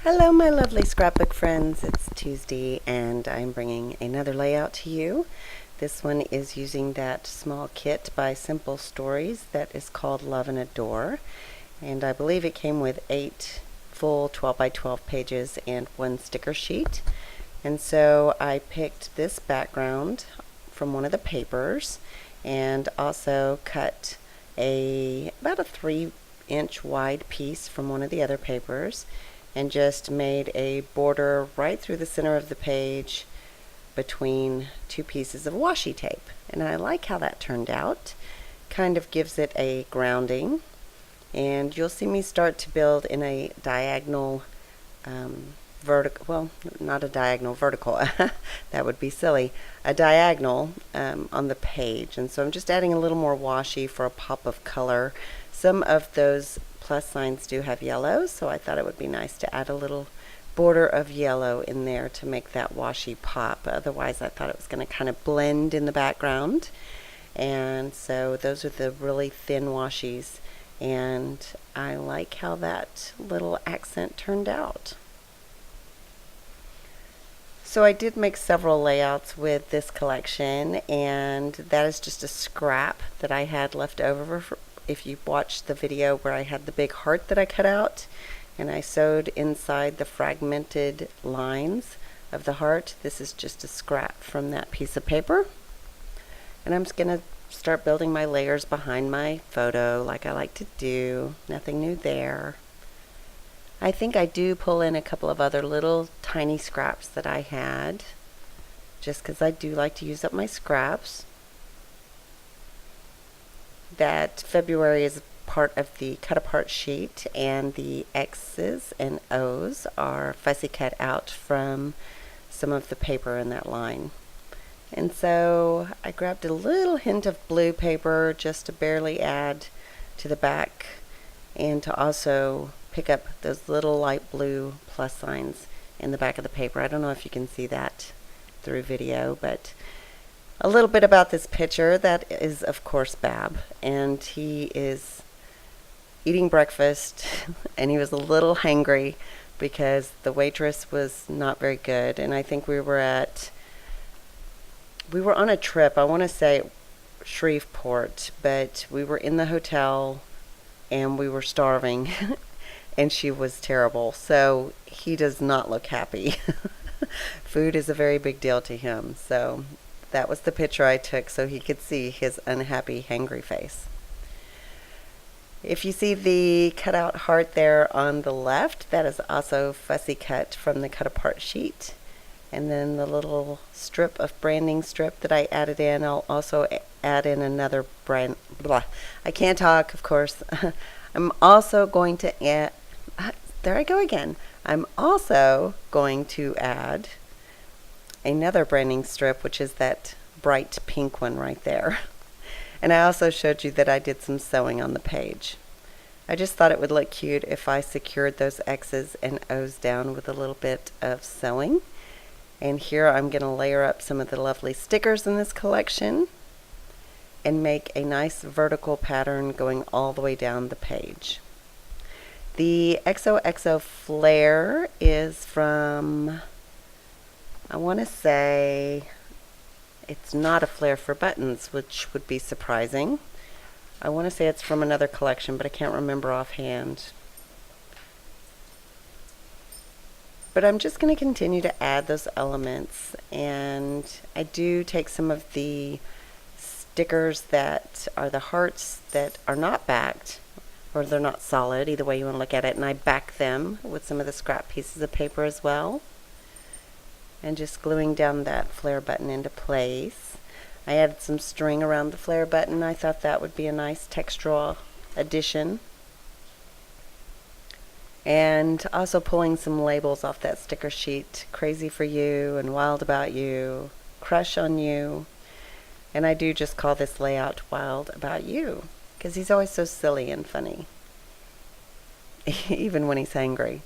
Hello my lovely scrapbook friends, it's Tuesday and I'm bringing another layout to you. This one is using that small kit by Simple Stories that is called Love and Adore, and I believe it came with 8 full 12 by 12 pages and 1 sticker sheet. And so I picked this background from one of the papers and also cut about a 3-inch wide piece from one of the other papers and just made a border right through the center of the page between 2 pieces of washi tape. And I like how that turned out. Kind of gives it a grounding. And you'll see me start to build in a diagonal vertical, well, not a diagonal vertical, that would be silly, a diagonal on the page. And so I'm just adding a little more washi for a pop of color. Some of those plus signs do have yellow, so I thought it would be nice to add a little border of yellow in there to make that washi pop. Otherwise I thought it was going to kind of blend in the background. And so those are the really thin washis, and I like how that little accent turned out. So I did make several layouts with this collection, and that is just a scrap that I had left over. If you watched the video where I had the big heart that I cut out and I sewed inside the fragmented lines of the heart, this is just a scrap from that piece of paper. And I'm just going to start building my layers behind my photo like I like to do. Nothing new there. I think I do pull in a couple of other little tiny scraps that I had, just because I do like to use up my scraps. That February is part of the cut apart sheet, and the X's and O's are fussy cut out from some of the paper in that line. And so I grabbed a little hint of blue paper just to barely add to the back, and to also pick up those little light blue plus signs in the back of the paper. I don't know if you can see that through video, but a little bit about this picture. That is, of course, Bab, and he is eating breakfast and he was a little hangry because the waitress was not very good. And I think we were on a trip, I want to say Shreveport, but we were in the hotel and we were starving and she was terrible, so he does not look happy. Food is a very big deal to him, so that was the picture I took so he could see his unhappy, hangry face. If you see the cutout heart there on the left, that is also fussy cut from the cut apart sheet. And then the little strip of branding strip that I added in, I'll also add in another brand, I can't talk, of course. I'm also going to add, there I go again. I'm also going to add another branding strip, which is that bright pink one right there. And I also showed you that I did some sewing on the page. I just thought it would look cute if I secured those X's and O's down with a little bit of sewing. And here I'm going to layer up some of the lovely stickers in this collection and make a nice vertical pattern going all the way down the page. The XOXO flare is from, I want to say, it's not a flare for buttons, which would be surprising. I want to say it's from another collection, but I can't remember offhand. But I'm just going to continue to add those elements, and I do take some of the stickers that are the hearts that are not backed, or they're not solid, either way you want to look at it, and I back them with some of the scrap pieces of paper as well. And just gluing down that flare button into place. I added some string around the flare button. I thought that would be a nice textural addition. And also pulling some labels off that sticker sheet. Crazy for You and Wild About You, Crush on You. And I do just call this layout Wild About You because he's always so silly and funny, even when he's angry.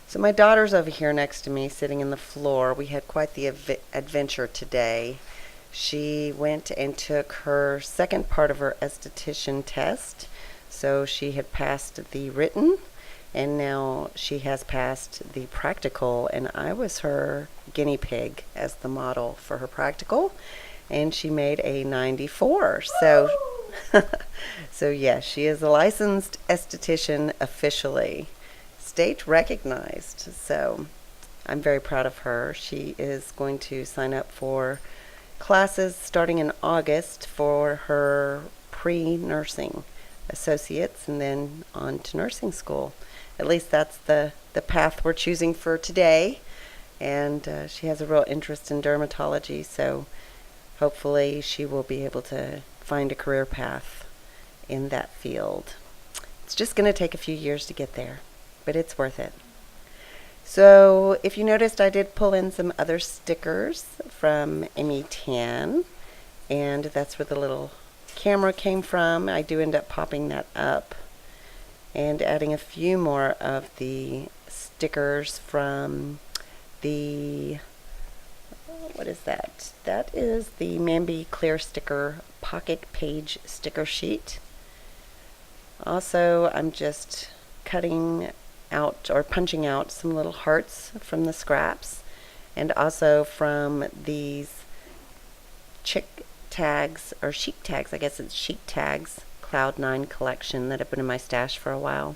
So my daughter's over here next to me sitting in the floor. We had quite the adventure today. She went and took her second part of her esthetician test. So she had passed the written and now she has passed the practical, and I was her guinea pig as the model for her practical, and she made a 94. So so yes, she is a licensed esthetician officially, state recognized. So I'm very proud of her. She is going to sign up for classes starting in August for her pre-nursing associates and then on to nursing school. At least that's the path we're choosing for today. And she has a real interest in dermatology, so hopefully she will be able to find a career path in that field. It's just going to take a few years to get there, but it's worth it. So if you noticed, I did pull in some other stickers from Amy Tan, and that's where the little camera came from. I do end up popping that up and adding a few more of the stickers from the, what is that? That is the Mambi Clear Sticker Pocket Page Sticker Sheet. Also, I'm just cutting out or punching out some little hearts from the scraps, and also from these chick tags, or chic tags, I guess it's chic tags, Cloud 9 collection that have been in my stash for a while.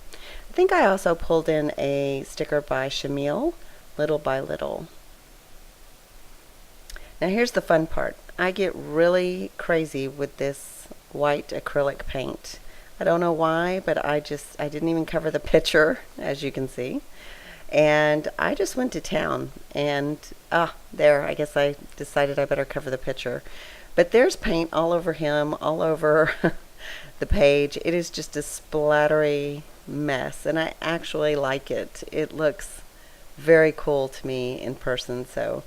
I think I also pulled in a sticker by Shamil, Little by Little. Now here's the fun part. I get really crazy with this white acrylic paint. I don't know why, but I didn't even cover the picture, as you can see. And I just went to town, and there, I guess I decided I better cover the picture. But there's paint all over him, all over the page. It is just a splattery mess, and I actually like it. It looks very cool to me in person, so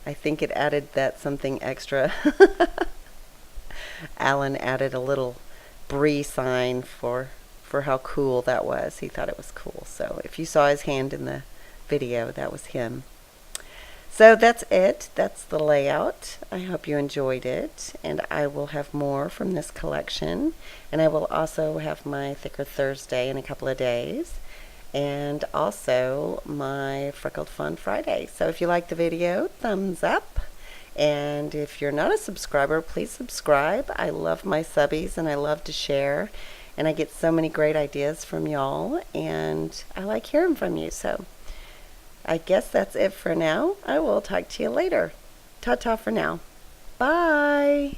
I think it added that something extra. Alan added a little Bree sign for how cool that was. He thought it was cool. So if you saw his hand in the video, that was him. So that's it. That's the layout. I hope you enjoyed it, and I will have more from this collection, and I will also have my Thicker Thursday in a couple of days, and also my Freckled Fun Friday. So if you like the video, thumbs up. And if you're not a subscriber, please subscribe. I love my subbies, and I love to share, and I get so many great ideas from y'all, and I like hearing from you. So I guess that's it for now. I will talk to you later. Ta-ta for now. Bye.